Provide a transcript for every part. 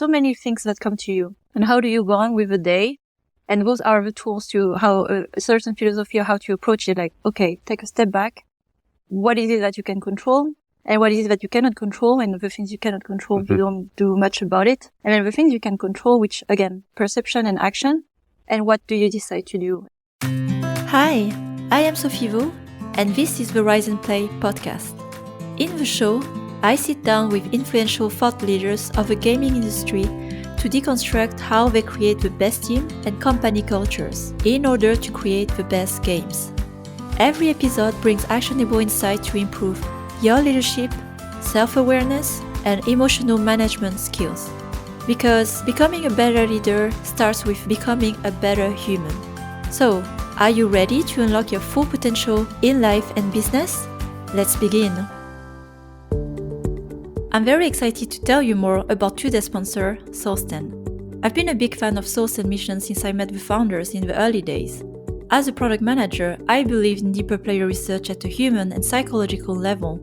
so many things that come to you. And how do you go on with the day? And those are the tools to how a certain philosophy of how to approach it. Like, okay, take a step back. What is it that you can control? And what is it that you cannot control? And the things you cannot control, you don't do much about it. And then the things you can control, which again, perception and action. And what do you decide to do? Hi, I am Sophie, and this is the Rise and Play podcast. In the show, I sit down with influential thought leaders of the gaming industry to deconstruct how they create the best team and company cultures in order to create the best games. Every episode brings actionable insight to improve your leadership, self-awareness, and emotional management skills. Because becoming a better leader starts with becoming a better human. So, are you ready to unlock your full potential in life and business? Let's begin. I'm very excited to tell you more about today's sponsor, Soulsten. I've been a big fan of Soulsten Mission since I met the founders in the early days. As a product manager, I believe in deeper player research at a human and psychological level,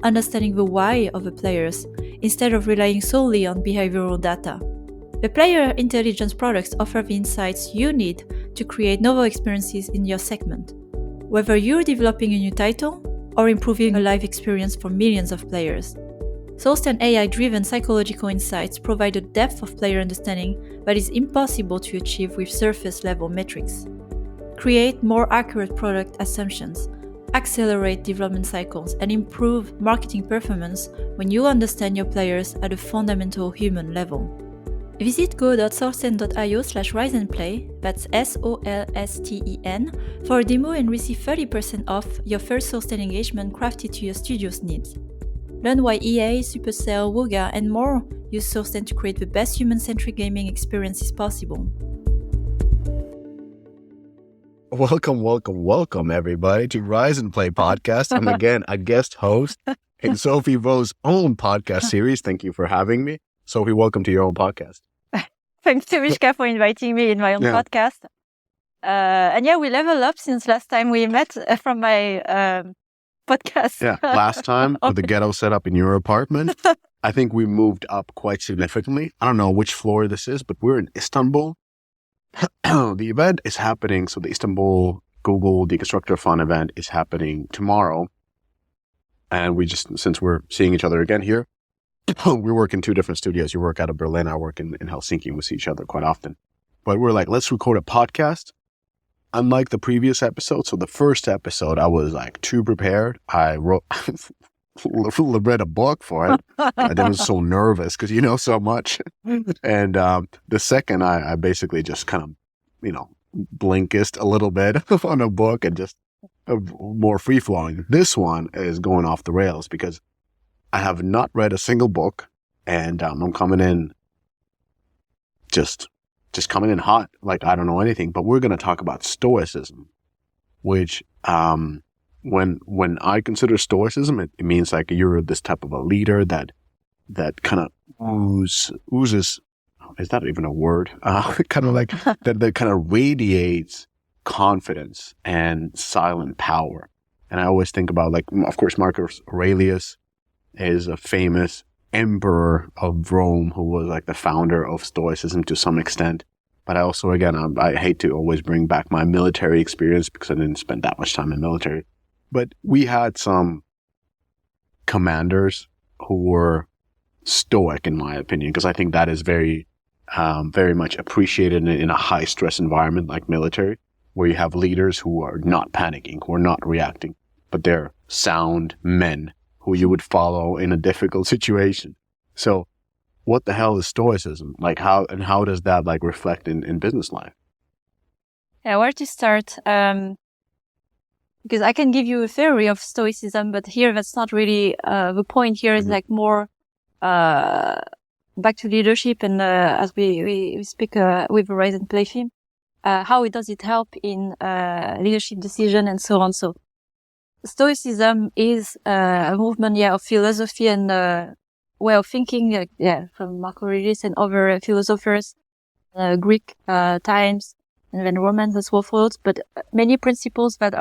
understanding the why of the players instead of relying solely on behavioral data. The player intelligence products offer the insights you need to create novel experiences in your segment, whether you're developing a new title or improving a live experience for millions of players. Soulsten AI-driven psychological insights provide a depth of player understanding that is impossible to achieve with surface-level metrics. Create more accurate product assumptions, accelerate development cycles, and improve marketing performance when you understand your players at a fundamental human level. Visit go.soulsten.io/riseandplay, that's SOLSTEN, for a demo and receive 30% off your first Soulsten engagement crafted to your studio's needs. Learn why EA, Supercell, Wooga, and more use Soulsten to create the best human-centric gaming experiences possible. Welcome, everybody, to Rise and Play podcast. I'm again a guest host in Sophie Vo's own podcast series. Thank you for having me. Sophie, welcome to your own podcast. Thanks to Miska for inviting me in my own podcast. And we leveled up since last time we met from my podcast. Yeah, last time with the ghetto setup in your apartment, I think we moved up quite significantly. I don't know which floor this is, but we're in Istanbul. The event is happening. So the Istanbul Google Deconstructor of Fun event is happening tomorrow. And since we're seeing each other again here, we work in two different studios. You work out of Berlin. I work in Helsinki. We see each other quite often. But we're like, let's record a podcast. Unlike the previous episode. So the first episode, I was like too prepared. I read a book for it. I was so nervous because you know so much. And the second, I basically just kind of, blinkist a little bit on a book and just more free-flowing. This one is going off the rails because I have not read a single book, and I'm coming in just coming in hot, like I don't know anything. But we're going to talk about Stoicism, which when I consider Stoicism, it means like you're this type of a leader that kind of oozes. Is that even a word? Kind of like that kind of radiates confidence and silent power. And I always think about, like, of course, Marcus Aurelius is a famous emperor of Rome who was like the founder of Stoicism to some extent. But I also, again, I hate to always bring back my military experience because I didn't spend that much time in military. But we had some commanders who were stoic, in my opinion, because I think that is very much appreciated in a high stress environment like military, where you have leaders who are not panicking, who are not reacting, but they're sound men who you would follow in a difficult situation. So what the hell is Stoicism? Like how does that like reflect in business life? Yeah, where to start? Because I can give you a theory of Stoicism, but here that's not really the point. Here is like more back to leadership, and as we speak with the Rise and Play theme, how does it help in leadership decision and so on. So Stoicism is a movement, of philosophy and way of thinking, from Marcus Aurelius and other philosophers, Greek times, and then Romans and so forth. But many principles that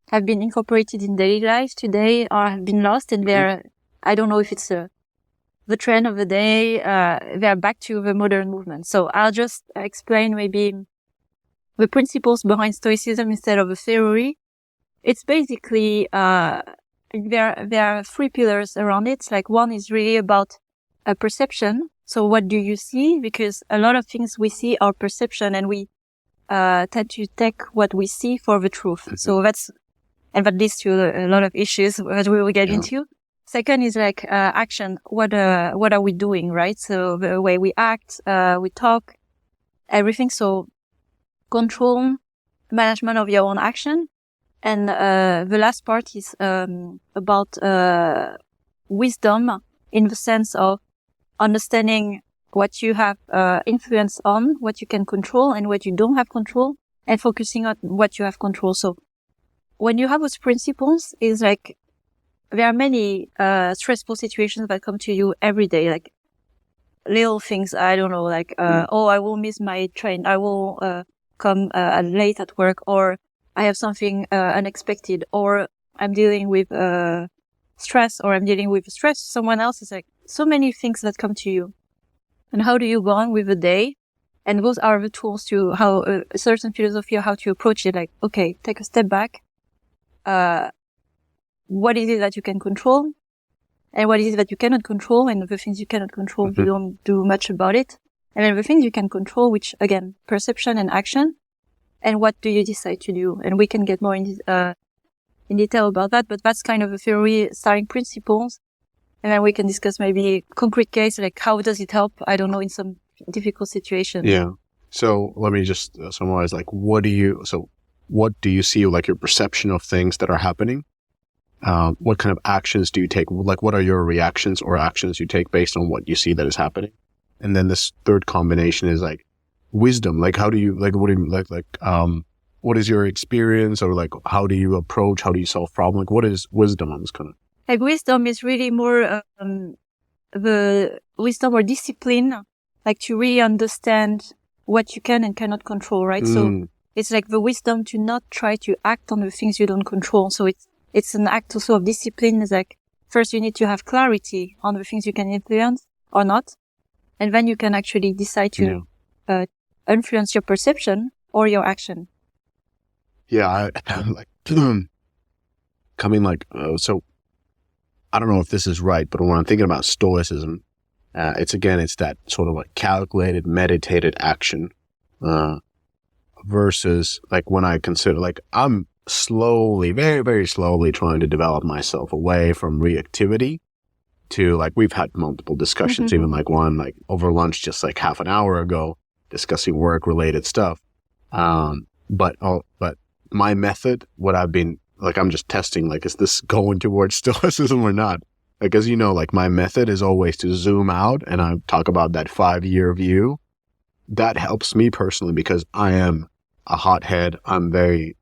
have been incorporated in daily life today have been lost, and I don't know if it's the trend of the day, they're back to the modern movement. So I'll just explain maybe the principles behind Stoicism instead of a theory. It's basically, there are three pillars around it. Like one is really about a perception. So what do you see? Because a lot of things we see are perception, and we tend to take what we see for the truth. So that leads to a lot of issues that we will get into. Second is like action. What are we doing, right? So the way we act, we talk, everything. So control, management of your own action. And the last part is about wisdom, in the sense of understanding what you have influence on, what you can control, and what you don't have control, and focusing on what you have control. So when you have those principles, is like there are many stressful situations that come to you every day, like little things. I don't know, like oh, I will miss my train. I will come late at work, or I have something unexpected, or I'm dealing with stress, or I'm dealing with stress. Someone else is like so many things that come to you. And how do you go on with the day? And those are the tools to how a certain philosophy of how to approach it. Like, okay, take a step back. What is it that you can control? And what is it that you cannot control? And the things you cannot control, you don't do much about it. And then the things you can control, which again, perception and action. And what do you decide to do? And we can get more in detail about that, but that's kind of a theory, starting principles. And then we can discuss maybe concrete case, like how does it help? I don't know, in some difficult situations. Yeah. So let me just summarize, like, what do you see, like your perception of things that are happening? What kind of actions do you take? Like, what are your reactions or actions you take based on what you see that is happening? And then this third combination is like wisdom. Like, how do you, like, what do you, what is your experience, or like, how do you approach, how do you solve problems? Like, what is wisdom on this kind of? Like, wisdom is really more, the wisdom or discipline, like to really understand what you can and cannot control, right? So it's like the wisdom to not try to act on the things you don't control. So it's an act also of discipline. It's like, first you need to have clarity on the things you can influence or not. And then you can actually decide to influence your perception or your action. Yeah, I like coming like, so I don't know if this is right, but when I'm thinking about Stoicism, it's that sort of like calculated, meditated action, versus like when I consider, like, I'm slowly, very, very slowly trying to develop myself away from reactivity to, like, we've had multiple discussions, even like one, like over lunch, just like half an hour ago, discussing work related stuff. But my method, what I've been, like, I'm just testing, like, is this going towards Stoicism or not? Like, as you know, like, my method is always to zoom out, and I talk about that 5-year view. That helps me personally because I am a hothead. I'm very,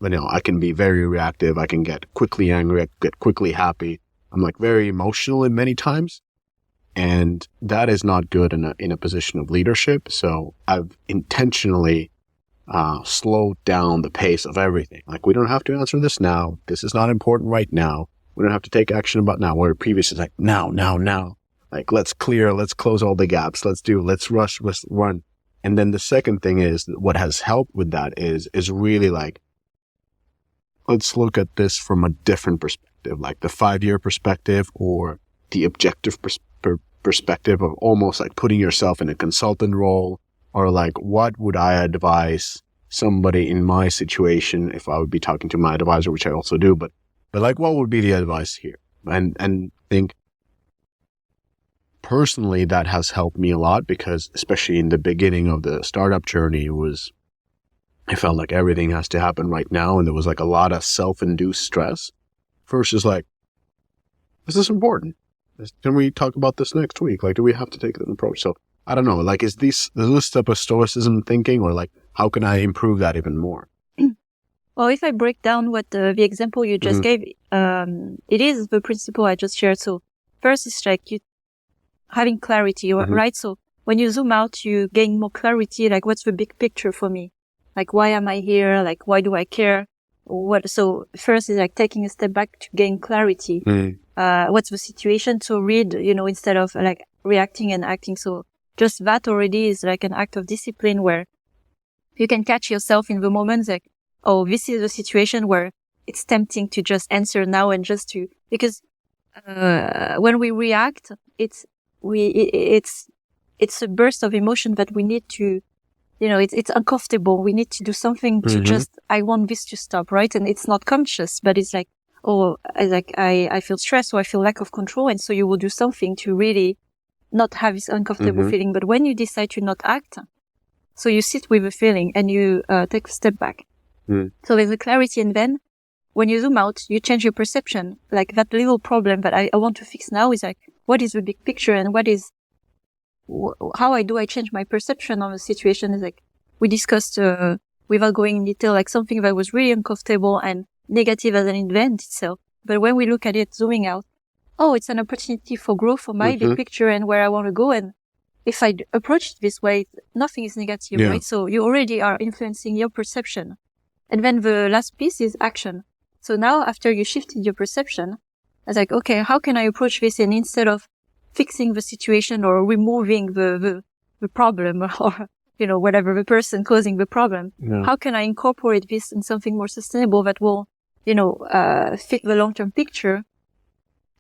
I can be very reactive. I can get quickly angry. I get quickly happy. I'm like very emotional in many times. And that is not good in a position of leadership. So I've intentionally slowed down the pace of everything. Like, we don't have to answer this now. This is not important right now. We don't have to take action about now. Where previously, like, now. Like, let's close all the gaps. Let's rush, let's run. And then the second thing is, what has helped with that is really like, let's look at this from a different perspective, like the 5-year perspective, or the objective perspective of almost like putting yourself in a consultant role, or like, what would I advise somebody in my situation if I would be talking to my advisor, which I also do, but like, what would be the advice here? And think personally that has helped me a lot, because especially in the beginning of the startup journey, I felt like everything has to happen right now. And there was like a lot of self-induced stress versus like, is this important? Can we talk about this next week? Like, do we have to take an approach? So I don't know, like, is this type of Stoicism thinking, or like, how can I improve that even more? Well, if I break down what the example you just gave, it is the principle I just shared. So first is like you having clarity, right? So when you zoom out, you gain more clarity. Like, what's the big picture for me? Like, why am I here? Like, why do I care? So first is like taking a step back to gain clarity. what's the situation, to read, instead of like reacting and acting. So just that already is like an act of discipline where you can catch yourself in the moments like, oh, this is a situation where it's tempting to just answer now and just to, because when we react, it's a burst of emotion that we need to, it's uncomfortable. We need to do something to just, I want this to stop, right? And it's not conscious, but it's like, oh, I feel stressed, or I feel lack of control. And so you will do something to really not have this uncomfortable feeling. But when you decide to not act, so you sit with the feeling and you take a step back. So there's a clarity. And then when you zoom out, you change your perception. Like that little problem that I want to fix now is like, what is the big picture, and how do I change my perception of a situation? Is like, we discussed, without going in detail, like something that was really uncomfortable and negative as an event itself. But when we look at it, zooming out, oh, it's an opportunity for growth for my big picture and where I want to go. And if I approach it this way, nothing is negative, right? So you already are influencing your perception. And then the last piece is action. So now after you shifted your perception, I was like, okay, how can I approach this? And instead of fixing the situation or removing the problem or, whatever, the person causing the problem, how can I incorporate this in something more sustainable that will, fit the long-term picture?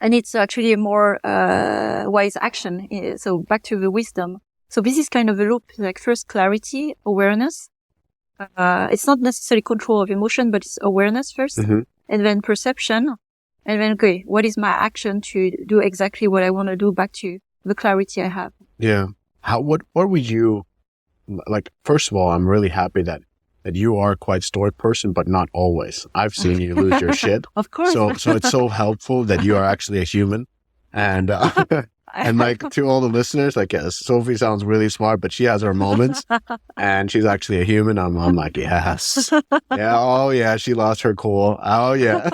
And it's actually a more wise action. So back to the wisdom. So this is kind of a loop, like first clarity, awareness. It's not necessarily control of emotion, but it's awareness first, and then perception. And then, okay, what is my action to do exactly what I want to do, back to the clarity I have? Yeah. What would you, like, first of all, I'm really happy that you are quite Stoic person, but not always. I've seen you lose your shit. Of course. So it's so helpful that you are actually a human. And, and like to all the listeners, like, yes, Sophie sounds really smart, but she has her moments and she's actually a human. I'm like, yes. Yeah. Oh yeah. She lost her cool. Oh yeah.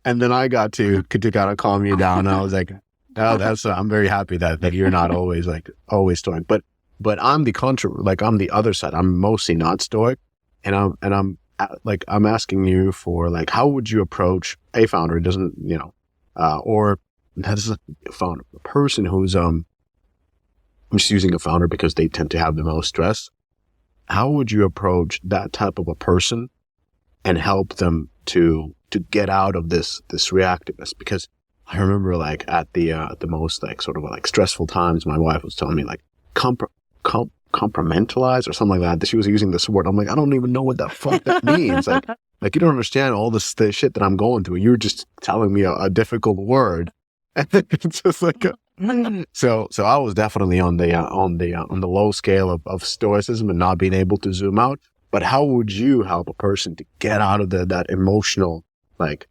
And then I got to kind of calm you down. I was like, oh, I'm very happy that you're not always Stoic, but I'm I'm the other side. I'm mostly not Stoic. And I'm asking you for, like, how would you approach a founder? Doesn't, or that's a founder, a person who's, I'm just using a founder because they tend to have the most stress. How would you approach that type of a person and help them to get out of this reactiveness? Because I remember, like, at the most, like, sort of like stressful times, my wife was telling me, like, compartmentalize or something like that. She was using this word. I'm like, I don't even know what the fuck that means. Like you don't understand all this shit that I'm going through. You're just telling me a difficult word. And it's just like, so I was definitely on the low scale of stoicism and not being able to zoom out. But how would you help a person to get out of that emotional, like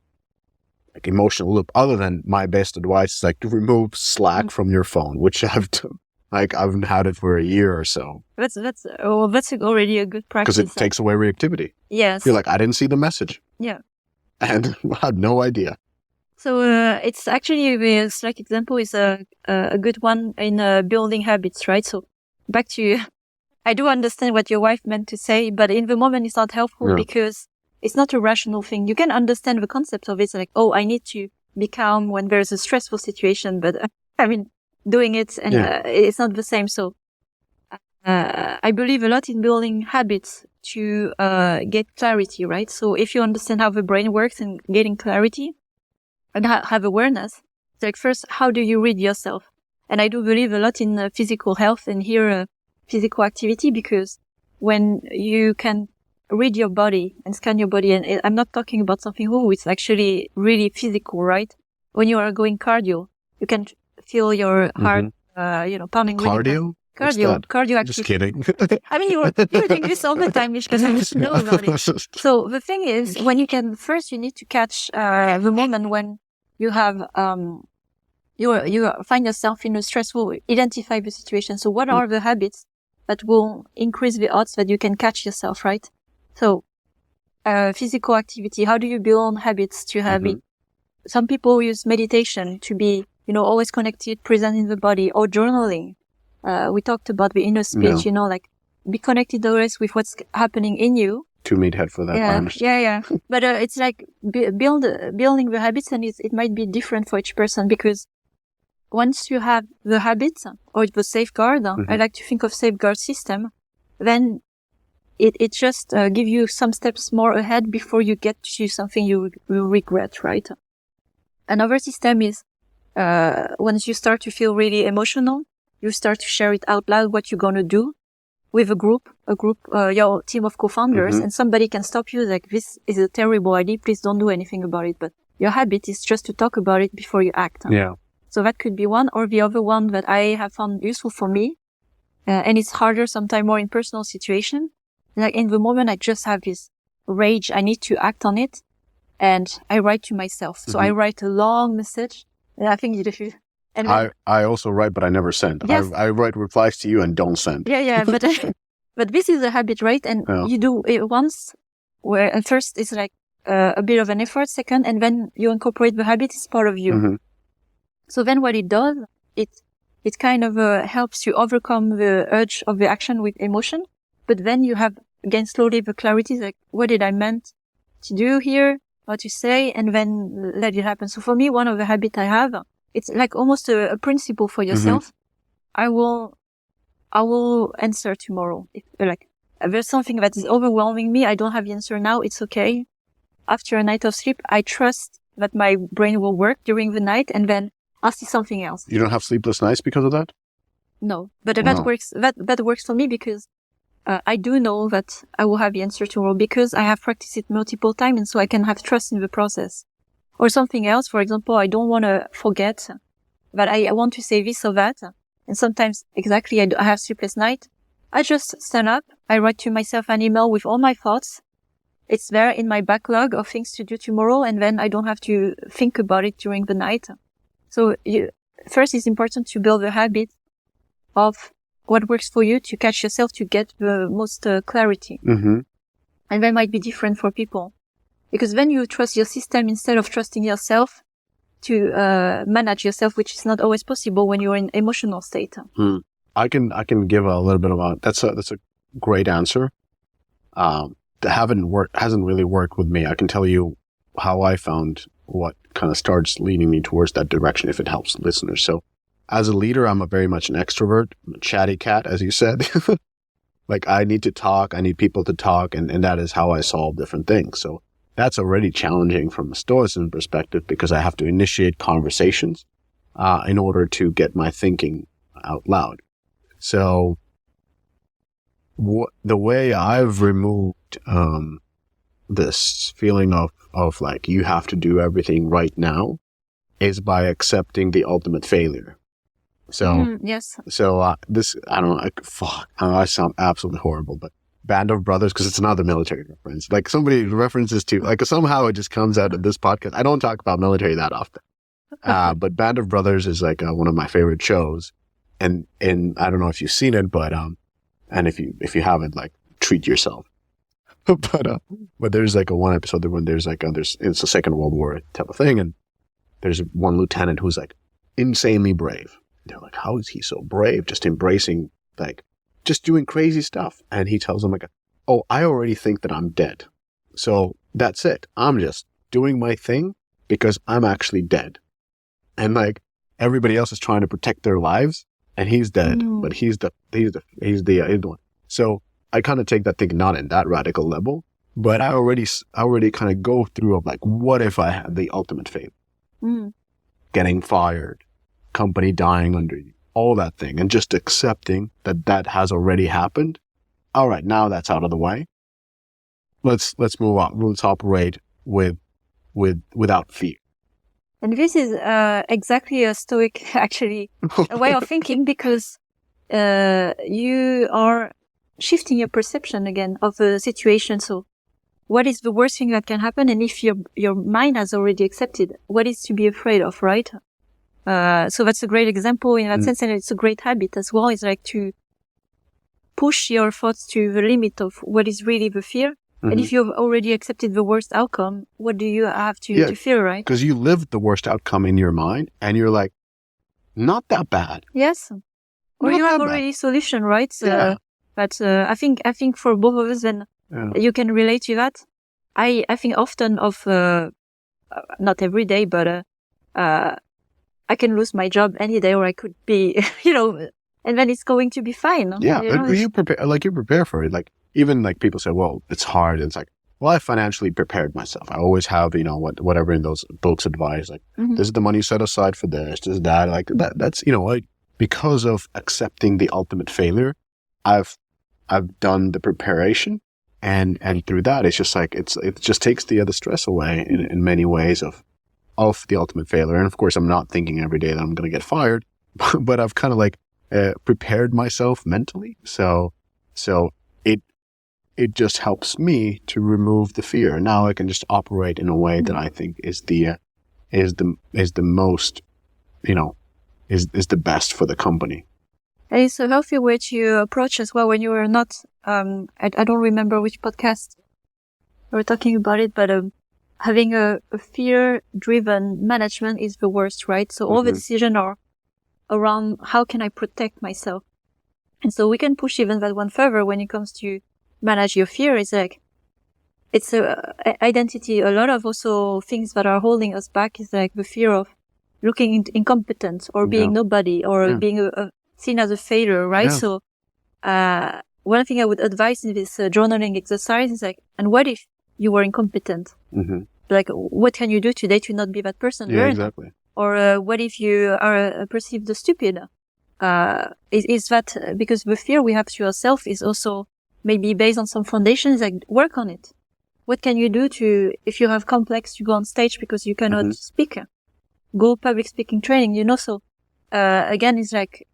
emotional loop? Other than my best advice is like to remove Slack from your phone, which I've done. Like, I've had it for a year or so. That's already a good practice. Because it takes away reactivity. Yes. You're like, I didn't see the message. Yeah. And I had no idea. So, it's actually, the Slack example is a good one in building habits, right? So back to, I do understand what your wife meant to say, but in the moment it's not helpful because it's not a rational thing. You can understand the concept of it, like, oh, I need to be calm when there's a stressful situation, but doing it and it's not the same. So I believe a lot in building habits to get clarity, right? So if you understand how the brain works and getting clarity and have awareness, it's like, first, how do you read yourself? And I do believe a lot in physical health and here physical activity, because when you can read your body and scan your body, and I'm not talking about something it's actually really physical, right? When you are going cardio, you can feel your heart, pounding. Cardio? Cardio activity. Just kidding. I mean, you're doing this all the time, because I just know about it. So the thing is, when you need to catch the moment when you have you find yourself in a stressful, identify the situation. So what are the habits that will increase the odds that you can catch yourself, right? So physical activity. How do you build habits to have it? Some people use meditation to be always connected, present in the body, or journaling. We talked about the inner speech, like be connected always with what's happening in you too meathead for that. I understand. Yeah. But it's like building the habits, and it might be different for each person, because once you have the habits or the safeguard, I like to think of safeguard system, then it just give you some steps more ahead before you get to something you will regret, right? Another system is once you start to feel really emotional, you start to share it out loud what you're gonna do with a group, your team of co-founders, and somebody can stop you like, this is a terrible idea, please don't do anything about it. But your habit is just to talk about it before you act. Yeah. So that could be one, or the other one that I have found useful for me, and it's harder sometimes more in personal situation. Like in the moment, I just have this rage, I need to act on it, and I write to myself. So I write a long message, and I think you do. And I also write, but I never send. Yes. I write replies to you and don't send. Yeah, but this is a habit, right? And you do it once, where at first it's like a bit of an effort, second, and then you incorporate the habit, it's part of you. So then what it does, it kind of helps you overcome the urge of the action with emotion, but then you have, again, slowly the clarity, like, what did I meant to do here, what to say, and then let it happen. So for me, one of the habits I have, it's like almost a principle for yourself. I will answer tomorrow. If there's something that is overwhelming me, I don't have the answer now, it's okay. After a night of sleep, I trust that my brain will work during the night, and then I'll see something else. You don't have sleepless nights because of that? No, but that works. That works for me because I do know that I will have the answer tomorrow because I have practiced it multiple times, and so I can have trust in the process. Or something else, for example, I don't want to forget that I want to say this or that, and sometimes exactly I have sleepless night. I just stand up, I write to myself an email with all my thoughts. It's there in my backlog of things to do tomorrow, and then I don't have to think about it during the night. So first it's important to build a habit of what works for you to catch yourself to get the most clarity. And that might be different for people. Because then you trust your system instead of trusting yourself to manage yourself, which is not always possible when you're in emotional state. I can give a little bit about that's a great answer. That hasn't really worked with me. I can tell you how I found what kind of starts leading me towards that direction if it helps listeners. So as a leader, I'm very much an extrovert, I'm a chatty cat, as you said. Like I need to talk, I need people to talk, and that is how I solve different things. So that's already challenging from a Stoicism perspective because I have to initiate conversations in order to get my thinking out loud. So the way I've removed this feeling of like you have to do everything right now is by accepting the ultimate failure. So yes. So this I don't know. I sound absolutely horrible, but Band of Brothers, because it's another military reference. Like somebody references to, like somehow it just comes out of this podcast. I don't talk about military that often. But Band of Brothers is like one of my favorite shows. And I don't know if you've seen it, but, and if you haven't, like treat yourself. But there's like one episode when there's like, it's the Second World War type of thing. And there's one lieutenant who's like insanely brave. They're like, how is he so brave? Just embracing, like, just doing crazy stuff. And he tells them like, oh, I already think that I'm dead. So that's it. I'm just doing my thing because I'm actually dead. And like everybody else is trying to protect their lives and he's dead, but he's the one. So I kind of take that thing not in that radical level, but I already kind of go through of like, what if I had the ultimate fate? Getting fired, company dying under you. All that thing, and just accepting that has already happened. All right, now that's out of the way. Let's move on. Let's operate without fear. And this is exactly a Stoic, actually, a way of thinking, because you are shifting your perception again of the situation. So, what is the worst thing that can happen? And if your mind has already accepted, what is to be afraid of, right? So that's a great example in that sense, and it's a great habit as well. It's like to push your thoughts to the limit of what is really the fear. And if you've already accepted the worst outcome, what do you have to fear, right? Because you lived the worst outcome in your mind, and you're like, not that bad. Yes. Or you have already solution, right? But I think for both of us, then You can relate to that. I think often of, not every day, but, I can lose my job any day, or I could be, and then it's going to be fine. Yeah. You prepare for it. Like, even like people say, well, it's hard. It's like, well, I financially prepared myself. I always have, whatever in those books advise, like, this is the money set aside for this, this, that, like that's, because of accepting the ultimate failure, I've done the preparation, and through that, it's just like, it just takes the other stress away in many ways of the ultimate failure. And of course, I'm not thinking every day that I'm going to get fired, but I've kind of like prepared myself mentally. So it just helps me to remove the fear. Now I can just operate in a way that I think is the most, is the best for the company. And it's a healthy way to approach as well when you are not, I don't remember which podcast we were talking about it, but having a fear-driven management is the worst, right? So all the decisions are around how can I protect myself? And so we can push even that one further when it comes to manage your fear. It's like, it's a identity. A lot of also things that are holding us back is like the fear of looking incompetent or being nobody or being seen as a failure, right? Yeah. So, one thing I would advise in this journaling exercise is like, and what if you were incompetent? Like, what can you do today to not be that person? Yeah, exactly. Or what if you are perceived as stupid? Is that because the fear we have to ourselves is also maybe based on some foundations, like work on it. What can you do if you have complex to go on stage because you cannot speak? Go public speaking training, So, again, it's like,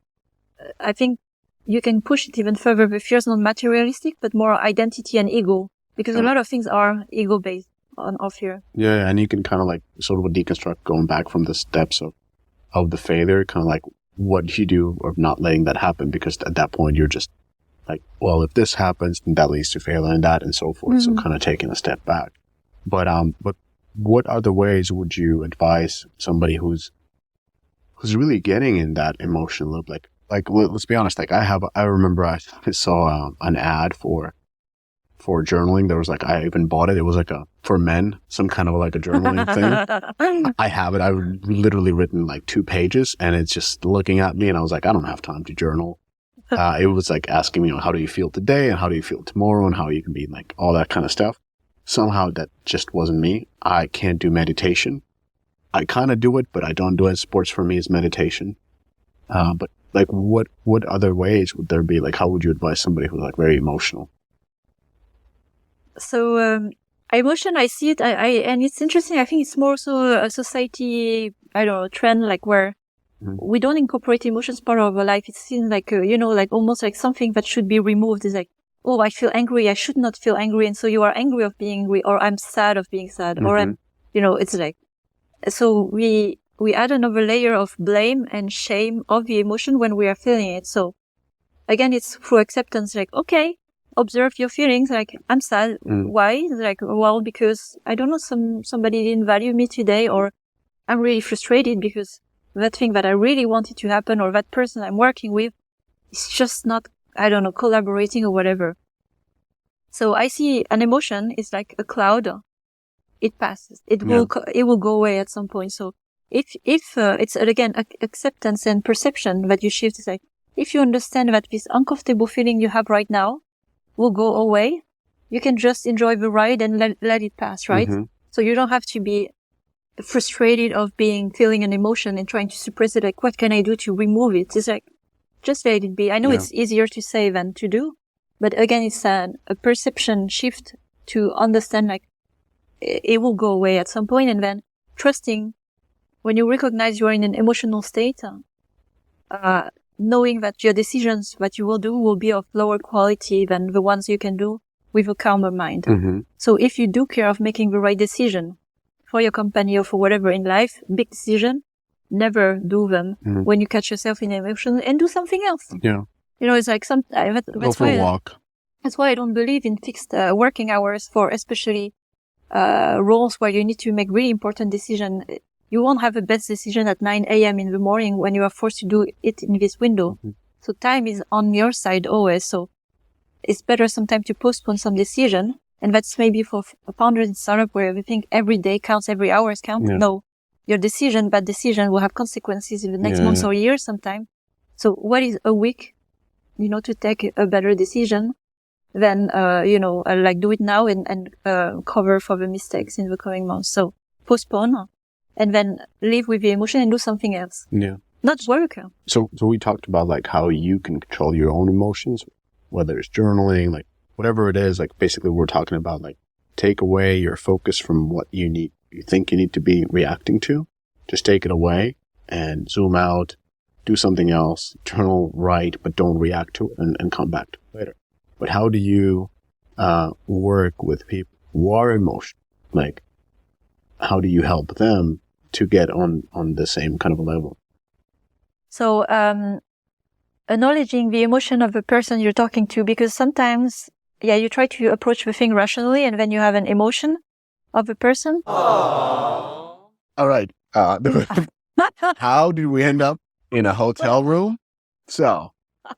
I think you can push it even further. The fear is not materialistic, but more identity and ego, because a lot of things are ego based on fear. Yeah. And you can kind of like sort of deconstruct going back from the steps of the failure, kind of like what do you do of not letting that happen? Because at that point you're just like, well, if this happens, then that leads to failure and that and so forth. So kind of taking a step back. But what other ways would you advise somebody who's really getting in that emotional loop? Like let's be honest, like I remember I saw an ad for journaling. There was like, I even bought it. It was like for men, some kind of like a journaling thing. I have it. I've literally written like 2 pages and it's just looking at me and I was like, I don't have time to journal. It was like asking me, how do you feel today and how do you feel tomorrow and how you can be like all that kind of stuff. Somehow that just wasn't me. I can't do meditation. I kind of do it, but I don't do it. Sports for me is meditation. But like what other ways would there be? Like, how would you advise somebody who's like very emotional? So, emotion, I see it, and it's interesting. I think it's more so a society, I don't know, trend, like where we don't incorporate emotions part of our life. It seems like, like almost like something that should be removed. It's like, oh, I feel angry. I should not feel angry. And so you are angry of being angry, or I'm sad of being sad, or I'm, it's like, so we add another layer of blame and shame of the emotion when we are feeling it. So again, it's through acceptance, like, okay, observe your feelings. Like, I'm sad. Why? It's like, well, because I don't know, somebody didn't value me today, or I'm really frustrated because that thing that I really wanted to happen, or that person I'm working with is just not, I don't know, collaborating or whatever. So I see an emotion is like a cloud. It passes. It will go away at some point. So if it's again acceptance and perception that you shift, is like, if you understand that this uncomfortable feeling you have right now will go away, you can just enjoy the ride and let it pass, right? So you don't have to be frustrated of feeling an emotion and trying to suppress it. Like, what can I do to remove it? It's like, just let it be. I know it's easier to say than to do, but again, it's a perception shift to understand, like, it will go away at some point, and then trusting when you recognize you are in an emotional state, knowing that your decisions that you will do will be of lower quality than the ones you can do with a calmer mind. So if you do care of making the right decision for your company or for whatever in life, big decision, never do them when you catch yourself in emotion, and do something else. Yeah. It's like go for a walk. That's why I don't believe in fixed working hours for especially roles where you need to make really important decisions. You won't have the best decision at 9 a.m. in the morning when you are forced to do it in this window. So time is on your side always. So it's better sometimes to postpone some decision. And that's maybe for founders in startup where we think every day counts, every hour counts. Yeah. No, your bad decision will have consequences in the next month or year sometime. So what is a week, to take a better decision than, like do it now and cover for the mistakes in the coming months. So postpone and then live with the emotion and do something else. Yeah. Not work. So we talked about like how you can control your own emotions, whether it's journaling, like whatever it is, like basically we're talking about like take away your focus from what you think you need to be reacting to. Just take it away and zoom out, do something else, journal, write, but don't react to it and come back to it later. But how do you work with people who are emotional? Like, how do you help them to get on the same kind of a level? So, acknowledging the emotion of the person you're talking to, because sometimes, you try to approach the thing rationally and then you have an emotion of the person. Aww. All right. How did we end up in a hotel room? So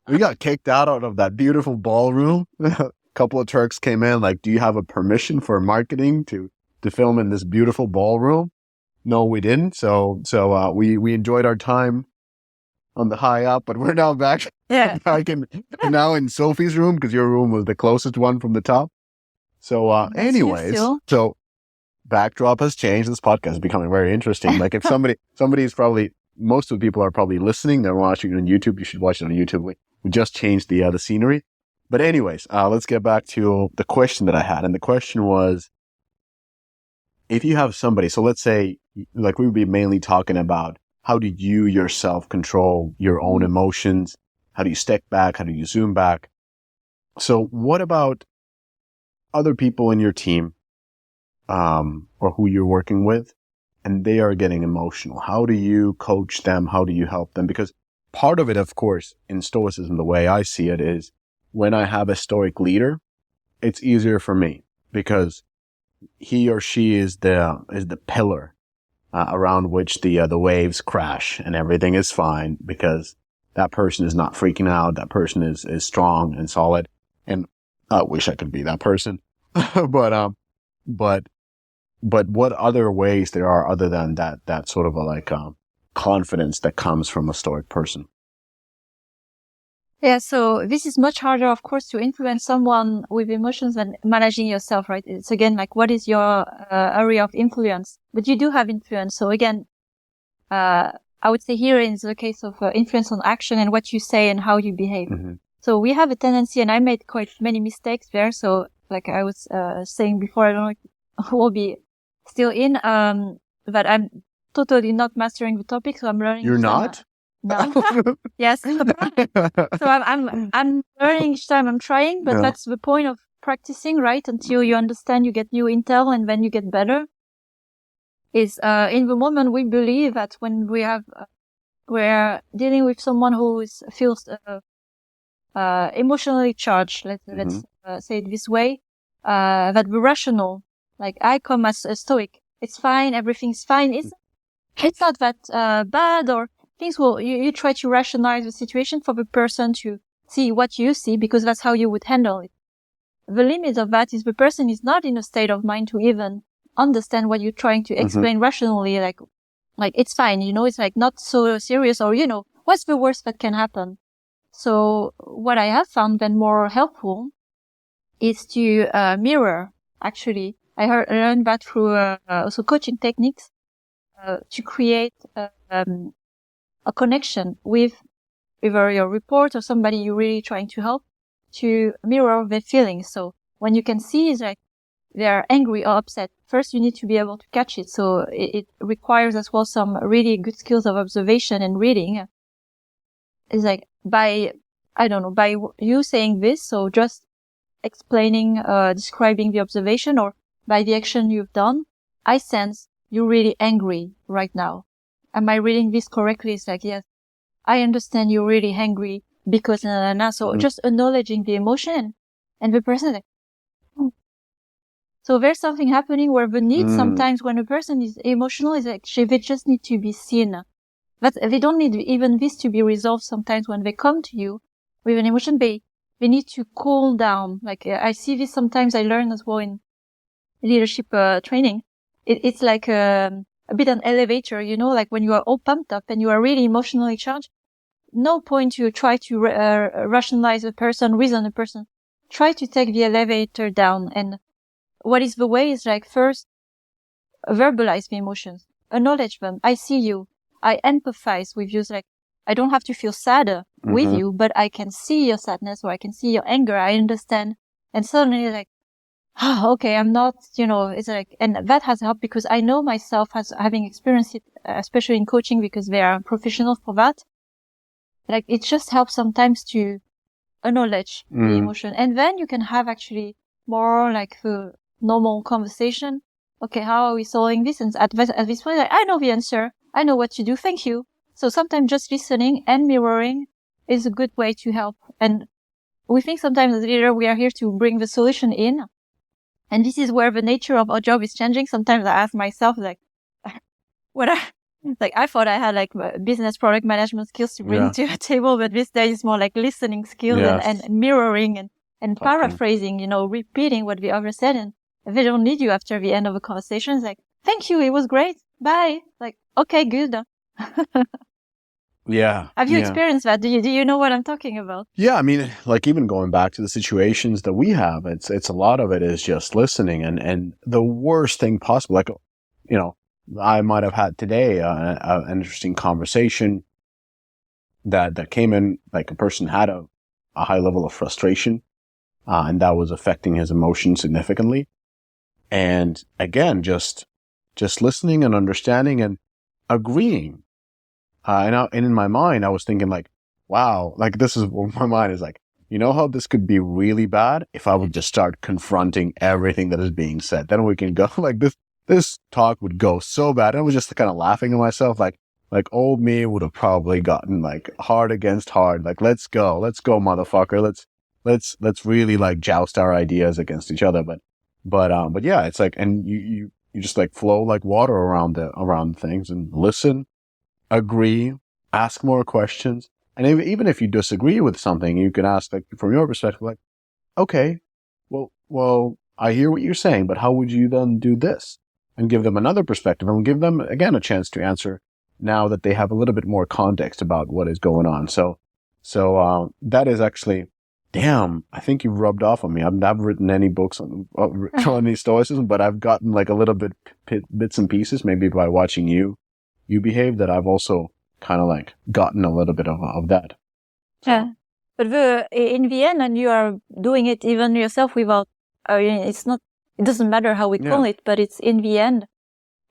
we got kicked out of that beautiful ballroom. A couple of Turks came in like, do you have a permission for marketing to film in this beautiful ballroom? No, we didn't. So we enjoyed our time on the high up, but we're now back now in Sophie's room because your room was the closest one from the top. So anyways, so backdrop has changed. This podcast is becoming very interesting. Like if somebody's probably, most of the people are probably listening, they're watching it on YouTube. You should watch it on YouTube. We just changed the scenery. But anyways, let's get back to the question that I had. And the question was, if you have somebody, so let's say like we would be mainly talking about how do you yourself control your own emotions? How do you step back? How do you zoom back? So what about other people in your team, or who you're working with, and they are getting emotional? How do you coach them? How do you help them? Because part of it, of course, in Stoicism, the way I see it is when I have a Stoic leader, it's easier for me because he or she is the pillar around which the waves crash and everything is fine because that person is not freaking out. That person is strong and solid. And I wish I could be that person. but what other ways there are other than that sort of a confidence that comes from a Stoic person? Yeah, so this is much harder, of course, to influence someone with emotions than managing yourself, right? It's again like, what is your area of influence? But you do have influence. So again, I would say here is the case of influence on action and what you say and how you behave. Mm-hmm. So we have a tendency, and I made quite many mistakes there. So like I was saying before, I don't know if we'll be still in, but I'm totally not mastering the topic, so I'm learning. You're not? No. Yes. So I'm learning each time I'm trying, but that's the point of practicing, right? Until you understand, you get new intel, and then you get better. Is in the moment we believe that when we're dealing with someone who feels emotionally charged, let's say it this way, that we're rational. Like I come as a Stoic, it's fine, everything's fine. It's not that bad, or things will, you try to rationalize the situation for the person to see what you see, because that's how you would handle it. The limit of that is the person is not in a state of mind to even understand what you're trying to explain rationally. Like it's fine, it's like not so serious, or, what's the worst that can happen? So what I have found then more helpful is to mirror, actually. I learned that through also coaching techniques, to create a connection with either your report or somebody you're really trying to help, to mirror their feelings. So when you can see is like they're angry or upset, first you need to be able to catch it. So it requires as well some really good skills of observation and reading. It's like by you saying this, so just explaining, describing the observation, or by the action you've done, I sense you're really angry right now. Am I reading this correctly? It's like, yes, I understand you're really angry because So just acknowledging the emotion, and the person is like, oh. So there's something happening where the need sometimes when a person is emotional is actually they just need to be seen. But they don't need even this to be resolved. Sometimes when they come to you with an emotion, they they need to cool down. Like I see this sometimes. I learn as well in leadership training. It's like a bit an elevator, you know, like when you are all pumped up and you are really emotionally charged. No point to try to rationalize a person, reason a person. Try to take the elevator down. And what is the way is like first verbalize the emotions, acknowledge them. I see you. I empathize with you. It's like I don't have to feel sad with you, but I can see your sadness or I can see your anger. I understand. And suddenly like, okay, I'm not, you know, it's like, and that has helped because I know myself as having experienced it, especially in coaching because they are professionals for that. Like it just helps sometimes to acknowledge the emotion. And then you can have actually more like a normal conversation. Okay, how are we solving this? And at this point, like, I know the answer. I know what to do. Thank you. So sometimes just listening and mirroring is a good way to help. And we think sometimes as a leader, we are here to bring the solution in. And this is where the nature of our job is changing. Sometimes I ask myself, like, I thought I had like business product management skills to bring to a table, but this day is more like listening skills and mirroring and paraphrasing, you know, repeating what the other said. And if they don't need you after the end of a conversation, it's like, thank you. It was great. Bye. Like, okay, good. Yeah. Have you experienced that? Do you know what I'm talking about? Yeah. I mean, like even going back to the situations that we have, it's a lot of it is just listening and the worst thing possible, like, you know, I might have had today an interesting conversation that came in, like a person had a high level of frustration, and that was affecting his emotions significantly. And again, just listening and understanding and agreeing. And in my mind, I was thinking like, wow, like this is what my mind is like, you know how this could be really bad if I would just start confronting everything that is being said. Then we can go like this talk would go so bad. And I was just kind of laughing at myself, like old me would have probably gotten like hard against hard. Like, let's go, motherfucker. Let's really like joust our ideas against each other. But yeah, it's like, and you just like flow like water around things and listen, agree, ask more questions. And even if you disagree with something, you can ask like from your perspective, like, okay, well, I hear what you're saying, but how would you then do this? And give them another perspective and give them again a chance to answer now that they have a little bit more context about what is going on. So that is actually, damn, I think you've rubbed off on me. I've never written any books on any Stoicism, but I've gotten like a little bit bits and pieces, maybe by watching you behave, that I've also kind of like gotten a little bit of that. So. Yeah. But in the end, and you are doing it even yourself without, it's not, it doesn't matter how we call it, but it's in the end,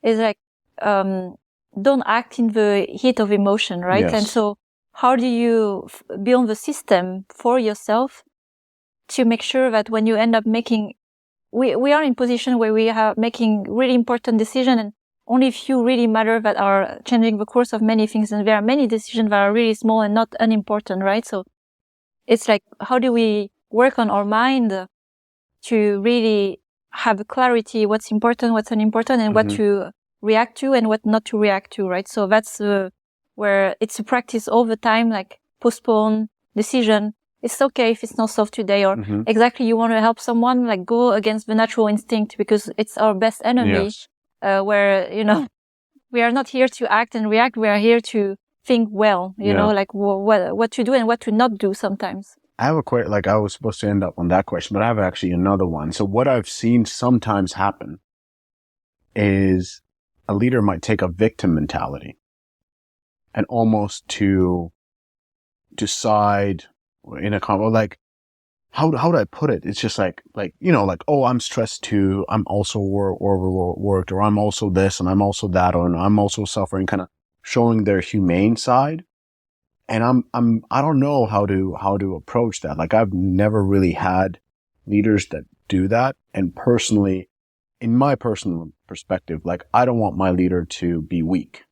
it's like, don't act in the heat of emotion, right? Yes. And so how do you build the system for yourself to make sure that when you end up making, we are in position where we are making really important decisions and only few really matter that are changing the course of many things. And there are many decisions that are really small and not unimportant, right? So it's like, how do we work on our mind to really have clarity, what's important, what's unimportant, and what to react to and what not to react to, right? So that's where it's a practice all the time, like postpone decision. It's okay if it's not solved today, or exactly you want to help someone, like go against the natural instinct because it's our best enemy. Yes. Where, you know, we are not here to act and react. We are here to think well, you know, like what to do and what to not do sometimes. I have a question, like I was supposed to end up on that question, but I have actually another one. So what I've seen sometimes happen is a leader might take a victim mentality and almost to side in a convo, like, how do I put it? It's just like, you know, like, oh, I'm stressed too. I'm also overworked, or I'm also this and I'm also that, or I'm also suffering, kind of showing their humane side. And I don't know how to approach that. Like, I've never really had leaders that do that. And personally, in my personal perspective, like, I don't want my leader to be weak.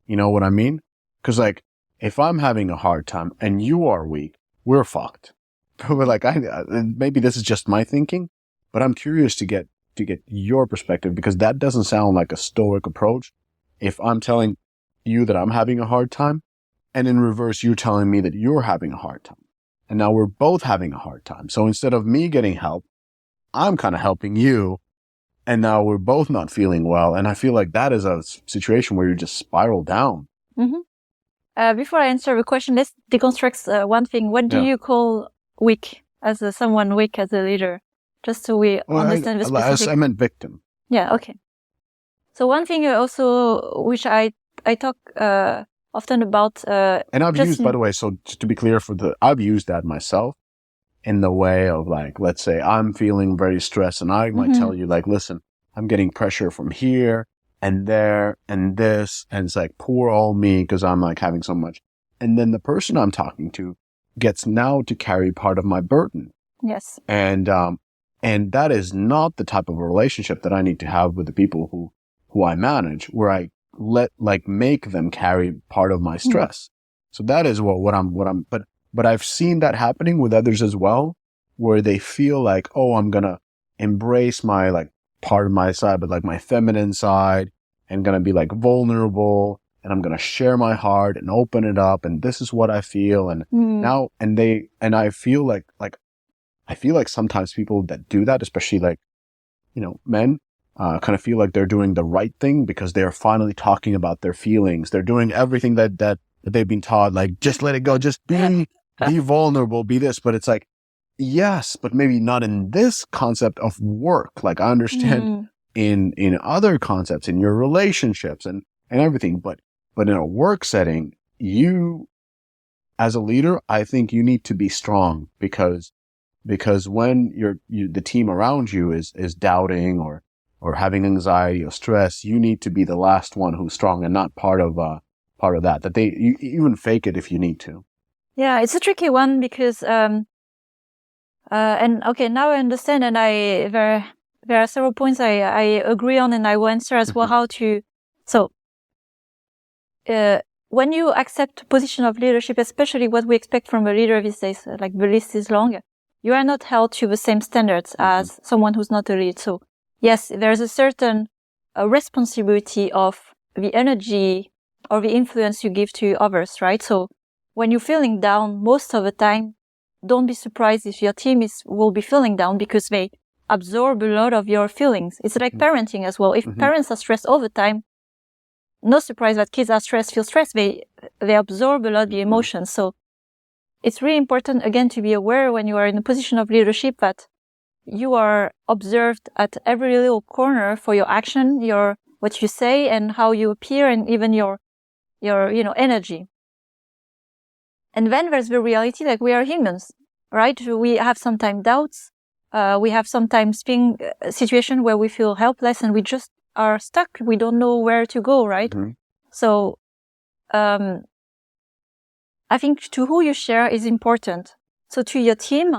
You know what I mean? Cause like, if I'm having a hard time and you are weak, we're fucked. But like, maybe this is just my thinking, but I'm curious to get your perspective, because that doesn't sound like a Stoic approach. If I'm telling you that I'm having a hard time, and in reverse, you're telling me that you're having a hard time. and now we're both having a hard time. So instead of me getting help, I'm kind of helping you, and now we're both not feeling well. And I feel like that is a situation where you just spiral down. Mm-hmm. Before I answer the question, let's deconstruct one thing. What do you call weak as someone weak as a leader? Just so we understand the specific. I meant victim. Yeah. Okay. So one thing also, which I talk often about, and I've used, by the way, so to be clear, I've used that myself in the way of like, let's say I'm feeling very stressed, and I might tell you like, listen, I'm getting pressure from here and there and this, and it's like poor old me because I'm like having so much, and then the person I'm talking to gets now to carry part of my burden. Yes. And that is not the type of a relationship that I need to have with the people who I manage, where I make them carry part of my stress. So that is but I've seen that happening with others as well, where they feel like, oh, I'm going to embrace my like part of my side, but like my feminine side, and going to be like vulnerable, and I'm going to share my heart and open it up. And this is what I feel. And now, and I feel like sometimes people that do that, especially like, men, kind of feel like they're doing the right thing because they're finally talking about their feelings. They're doing everything that they've been taught, like, just let it go, just be vulnerable, be this. But it's like, yes, but maybe not in this concept of work. Like I understand in other concepts, in your relationships and everything, but in a work setting, you as a leader, I think you need to be strong because when the team around you is doubting or having anxiety or stress, you need to be the last one who's strong and not part of that you even fake it if you need to. Yeah, it's a tricky one because and okay, now I understand, and there are several points I agree on, and I will answer as well how to. So when you accept a position of leadership, especially what we expect from a leader these days, like the list is long, you are not held to the same standards as someone who's not a lead. So yes, there's a certain responsibility of the energy or the influence you give to others, right? So when you're feeling down, most of the time, don't be surprised if your team will be feeling down because they absorb a lot of your feelings. It's like parenting as well. If parents are stressed all the time, no surprise that kids are stressed, feel stressed. They absorb a lot of the emotions. So it's really important, again, to be aware when you are in a position of leadership that you are observed at every little corner for your action, what you say and how you appear, and even your energy. And then there's the reality, like we are humans, right? We have sometimes doubts. We have sometimes situation where we feel helpless and we just are stuck. We don't know where to go, right? So, I think to who you share is important. So to your team,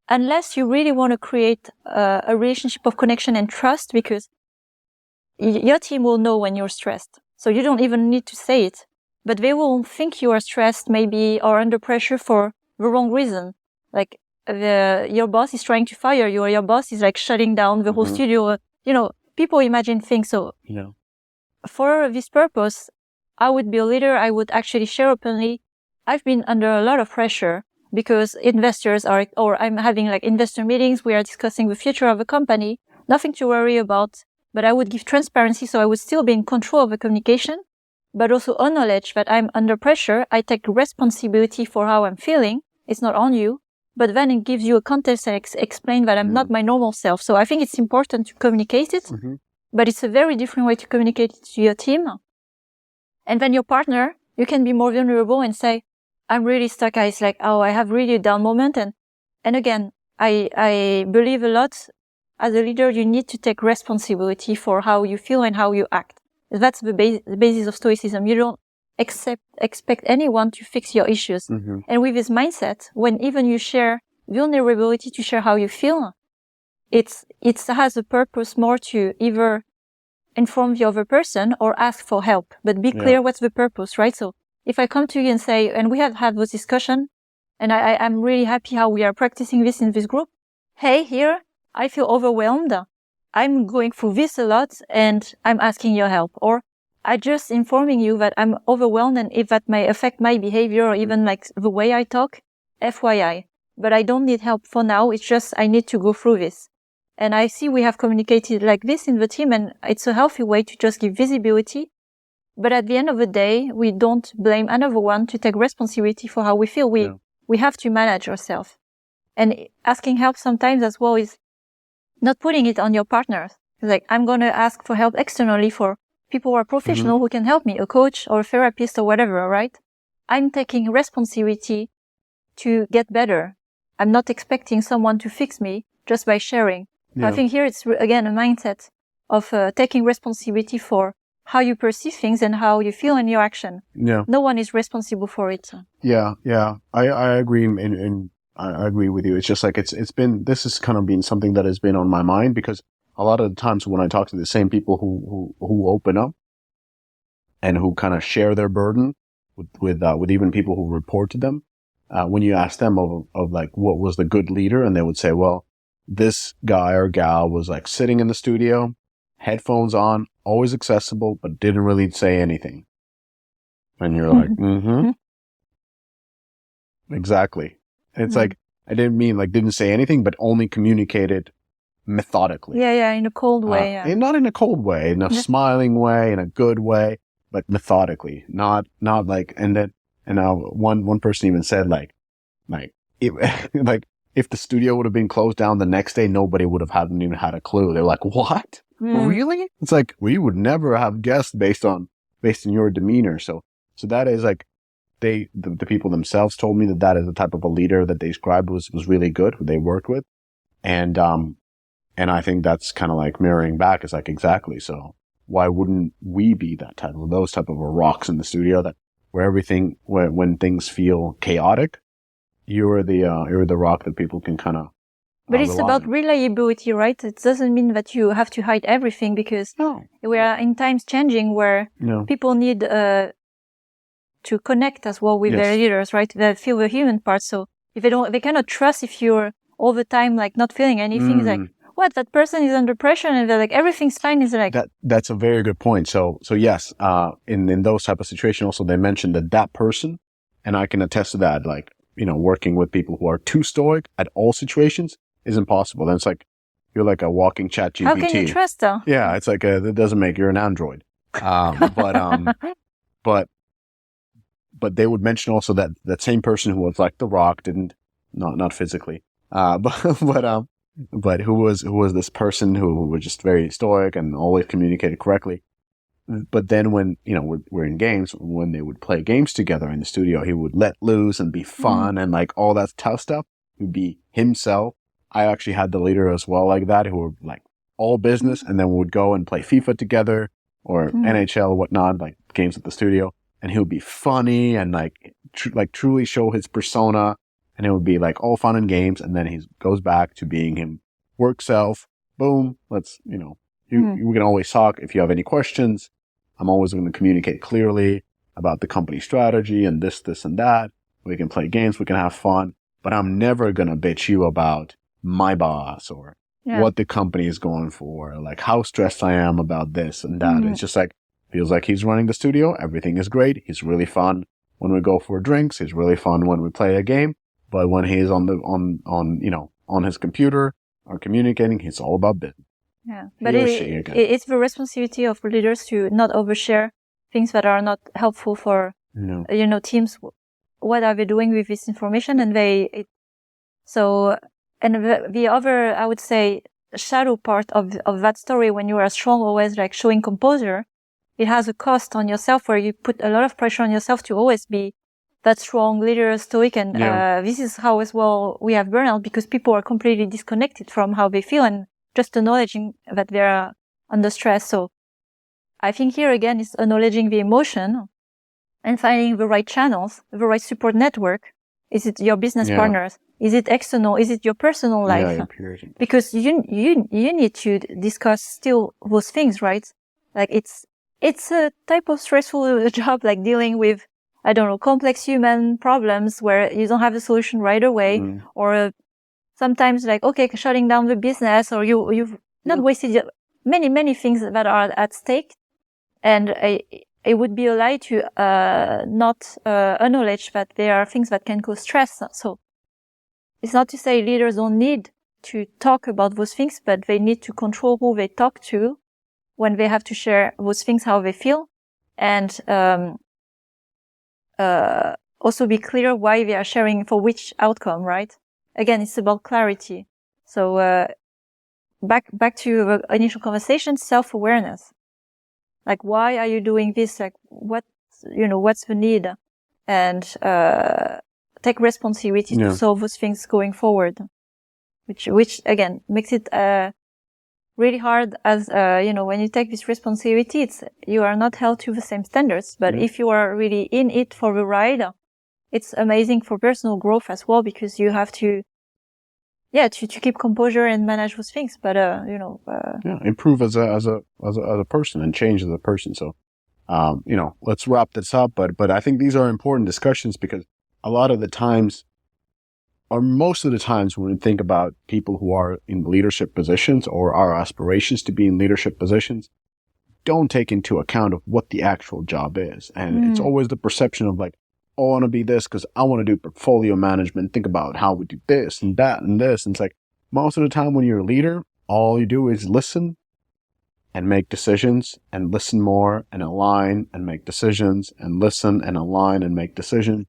unless you really want to create a relationship of connection and trust, because your team will know when you're stressed. So you don't even need to say it, but they will think you are stressed maybe or under pressure for the wrong reason. Like your boss is trying to fire you, or your boss is like shutting down the whole studio. People imagine things. So for this purpose, I would be a leader. I would actually share openly. I've been under a lot of pressure because investors I'm having like investor meetings. We are discussing the future of the company. Nothing to worry about, but I would give transparency. So I would still be in control of the communication, but also acknowledge that I'm under pressure. I take responsibility for how I'm feeling. It's not on you, but then it gives you a context and explain that I'm not my normal self. So I think it's important to communicate it, but it's a very different way to communicate it to your team. And then your partner, you can be more vulnerable and say, I'm really stuck. It's like, I have really a down moment. And again, I believe a lot as a leader, you need to take responsibility for how you feel and how you act. That's the basis of Stoicism. You don't expect anyone to fix your issues. And with this mindset, when even you share vulnerability to share how you feel, it has a purpose more to either inform the other person or ask for help, but be clear what's the purpose, right? So if I come to you and say, and we have had this discussion, and I'm really happy how we are practicing this in this group. Hey, here, I feel overwhelmed. I'm going through this a lot and I'm asking your help. Or I just informing you that I'm overwhelmed and if that may affect my behavior or even like the way I talk. FYI, but I don't need help for now. It's just I need to go through this. And I see we have communicated like this in the team, and it's a healthy way to just give visibility. But at the end of the day, we don't blame another one to take responsibility for how we feel. We have to manage ourselves. And asking help sometimes as well is not putting it on your partners. Like, I'm going to ask for help externally for people who are professional who can help me, a coach or a therapist or whatever, right? I'm taking responsibility to get better. I'm not expecting someone to fix me just by sharing. Yeah. I think here it's, again, a mindset of taking responsibility for how you perceive things and how you feel in your action. Yeah. No one is responsible for it. Yeah. I agree. And I agree with you. It's just like this has kind of been something that has been on my mind, because a lot of the times when I talk to the same people who open up and who kind of share their burden with even people who report to them, when you ask them of like, what was the good leader? And they would say, well, this guy or gal was like sitting in the studio, headphones on, always accessible, but didn't really say anything. And you're like, exactly. And it's like, I didn't mean like didn't say anything, but only communicated methodically. Yeah, in a cold way. And not in a cold way, in a smiling way, in a good way, but methodically. Not like, and one person even said like if the studio would have been closed down the next day, nobody would have even had a clue. They're like, what? Really? It's like, we would never have guessed based on your demeanor. So that is like, the people themselves told me that is the type of a leader that they described was really good, who they worked with. And I think that's kind of like mirroring back. It's like, exactly. So why wouldn't we be those type of rocks in the studio that when things feel chaotic, you're the rock that people can kind of. But it's about reliability, right? It doesn't mean that you have to hide everything, because we are in times changing where people need to connect as well with their leaders, right? They feel the human part. So if they cannot trust if you're all the time like not feeling anything, it's like, what? That person is under pressure, and they're like, everything's fine. Is like that's a very good point. So yes, in those type of situations, also they mentioned that person, and I can attest to that. Like, working with people who are too stoic at all situations is impossible. Then it's like you're like a walking chat GPT. How can you trust them? Yeah, it's like that doesn't make you're an android. But they would mention also that same person who was like the rock not physically, but who was this person who was just very stoic and always communicated correctly. But then when, we're in games, when they would play games together in the studio, he would let loose and be fun and like all that tough stuff. He would be himself. I actually had the leader as well like that, who were like all business, and then we would go and play FIFA together or NHL or whatnot, like games at the studio. And he would be funny and like truly show his persona. And it would be like all fun and games. And then he goes back to being him work self. Boom. Let's, you can always talk if you have any questions. I'm always going to communicate clearly about the company strategy and this and that. We can play games. We can have fun. But I'm never going to bitch you about my boss or what the company is going for, like how stressed I am about this and that. It's just like, feels like he's running the studio. Everything is great. He's really fun when we go for drinks. He's really fun when we play a game. But when he's on his computer or communicating, he's all about business. Yeah, but it's the responsibility of leaders to not overshare things that are not helpful for teams. What are they doing with this information? And the other, I would say, shadow part of that story, when you are strong, always like showing composure, it has a cost on yourself where you put a lot of pressure on yourself to always be that strong leader, stoic. And this is how as well we have burnout, because people are completely disconnected from how they feel and just acknowledging that they are under stress. So I think here again is acknowledging the emotion and finding the right channels, the right support network. Is it your business partners? Is it external? Is it your personal life? Because you need to discuss still those things, right? Like it's a type of stressful job, like dealing with, I don't know, complex human problems where you don't have the solution right away, or sometimes like, okay, shutting down the business, or you've not wasted many things that are at stake. And it would be a lie to not acknowledge that there are things that can cause stress. So it's not to say leaders don't need to talk about those things, but they need to control who they talk to when they have to share those things, how they feel, and also be clear why they are sharing for which outcome, right? Again, it's about clarity. So back to the initial conversation, self-awareness. Like, why are you doing this? Like, what's the need? And take responsibility to solve those things going forward, which again makes it really hard as when you take this responsibility, you are not held to the same standards, but if you are really in it for the ride, it's amazing for personal growth as well, because you have to keep composure and manage those things, but improve as a person and change as a person. So let's wrap this up, but I think these are important discussions, because a lot of the times, or most of the times, when we think about people who are in leadership positions or our aspirations to be in leadership positions, don't take into account of what the actual job is. And it's always the perception of like, oh, I want to be this because I want to do portfolio management. Think about how we do this and that and this. And it's like, most of the time when you're a leader, all you do is listen and make decisions, and listen more and align and make decisions, and listen and align and make decisions.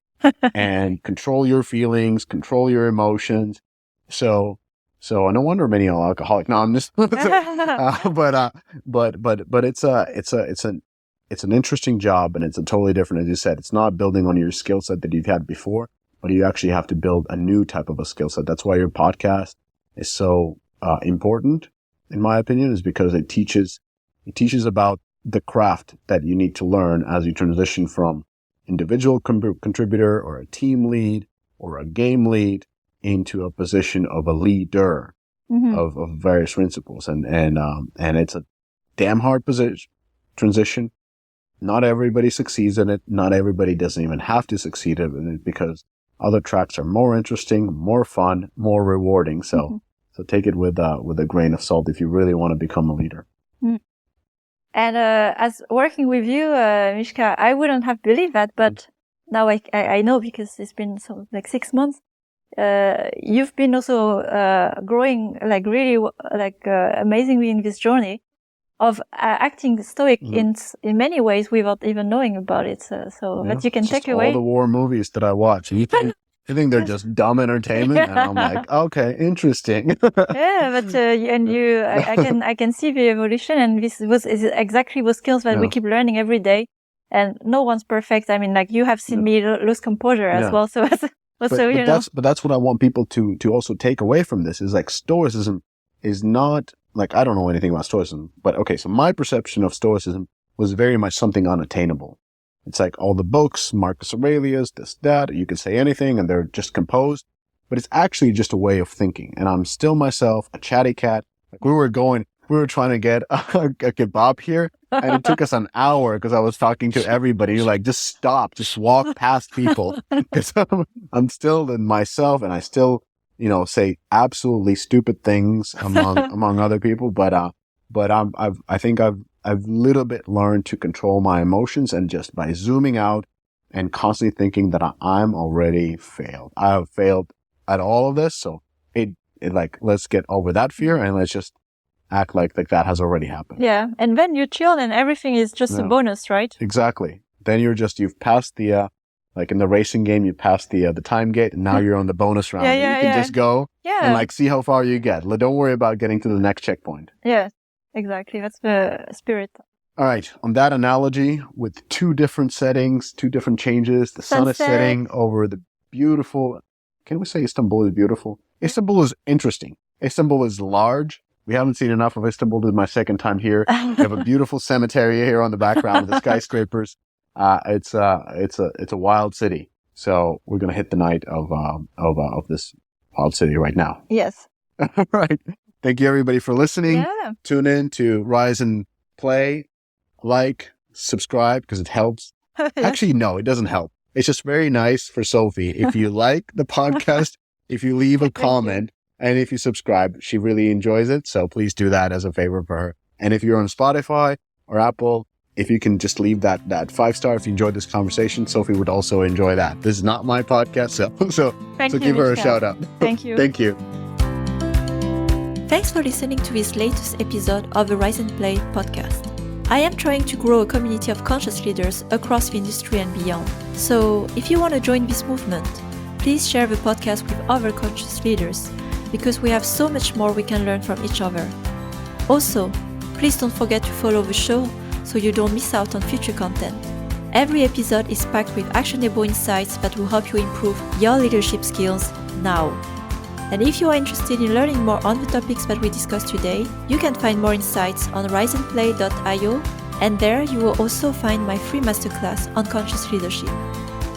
And control your feelings, control your emotions. So no wonder many are alcoholic. No, I'm just, but it's an interesting job, and it's a totally different, as you said, it's not building on your skill set that you've had before, but you actually have to build a new type of a skill set. That's why your podcast is so important, in my opinion, is because it teaches about the craft that you need to learn as you transition from individual contributor or a team lead or a game lead into a position of a leader of various principles. And it's a damn hard transition. Not everybody succeeds in it. Not everybody doesn't even have to succeed in it, because other tracks are more interesting, more fun, more rewarding. So take it with a grain of salt if you really want to become a leader. And as working with you, Miska, I wouldn't have believed that, but now I know, because it's been 6 months. You've been also growing really amazingly in this journey of acting stoic in many ways without even knowing about it. So that you can take away all the war movies that I watch. I think they're just dumb entertainment, and I'm like, okay, interesting. Yeah, but I can see the evolution, and this is exactly the skills that we keep learning every day. And no one's perfect. I mean, like, you have seen me lose composure as well. So that's what I want people to also take away from this, is like, Stoicism is not like, I don't know anything about Stoicism, but okay, so my perception of Stoicism was very much something unattainable. It's like all the books, Marcus Aurelius, this, that, you can say anything and they're just composed, but it's actually just a way of thinking. And I'm still myself, a chatty cat. Like, we were trying to get a kebab here, and it took us an hour because I was talking to everybody. You're like, just stop, just walk past people. Because I'm still in myself, and I still, say absolutely stupid things among other people. But I think I've a little bit learned to control my emotions, and just by zooming out and constantly thinking that I'm already failed. I have failed at all of this. So let's get over that fear, and let's just act like that has already happened. Yeah. And then you chill, and everything is just a bonus, right? Exactly. Then you've passed the, like in the racing game, you passed the time gate, and now you're on the bonus round. You can just go and see how far you get. Don't worry about getting to the next checkpoint. Yeah. Exactly. That's the spirit. All right. On that analogy, with two different settings, two different changes, the sun is setting over the beautiful, can we say Istanbul is beautiful? Istanbul is interesting. Istanbul is large. We haven't seen enough of Istanbul. This is my second time here. We have a beautiful cemetery here on the background with the skyscrapers. It's a wild city. So we're going to hit the night of this wild city right now. Yes. All right. Thank you, everybody, for listening. Yeah. Tune in to Rise and Play, subscribe, because it helps. Actually, no, it doesn't help. It's just very nice for Sophie. If you like the podcast, if you leave a comment, and if you subscribe, she really enjoys it. So please do that as a favor for her. And if you're on Spotify or Apple, if you can just leave that 5-star if you enjoyed this conversation, Sophie would also enjoy that. This is not my podcast, so Thank you, give her a Miska. shout out. Thank you. Thank you. Thanks for listening to this latest episode of the Rise and Play podcast. I am trying to grow a community of conscious leaders across the industry and beyond. So if you want to join this movement, please share the podcast with other conscious leaders, because we have so much more we can learn from each other. Also, please don't forget to follow the show so you don't miss out on future content. Every episode is packed with actionable insights that will help you improve your leadership skills now. And if you are interested in learning more on the topics that we discussed today, you can find more insights on riseandplay.io, and there you will also find my free masterclass on conscious leadership.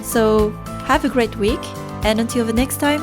So, have a great week, and until the next time,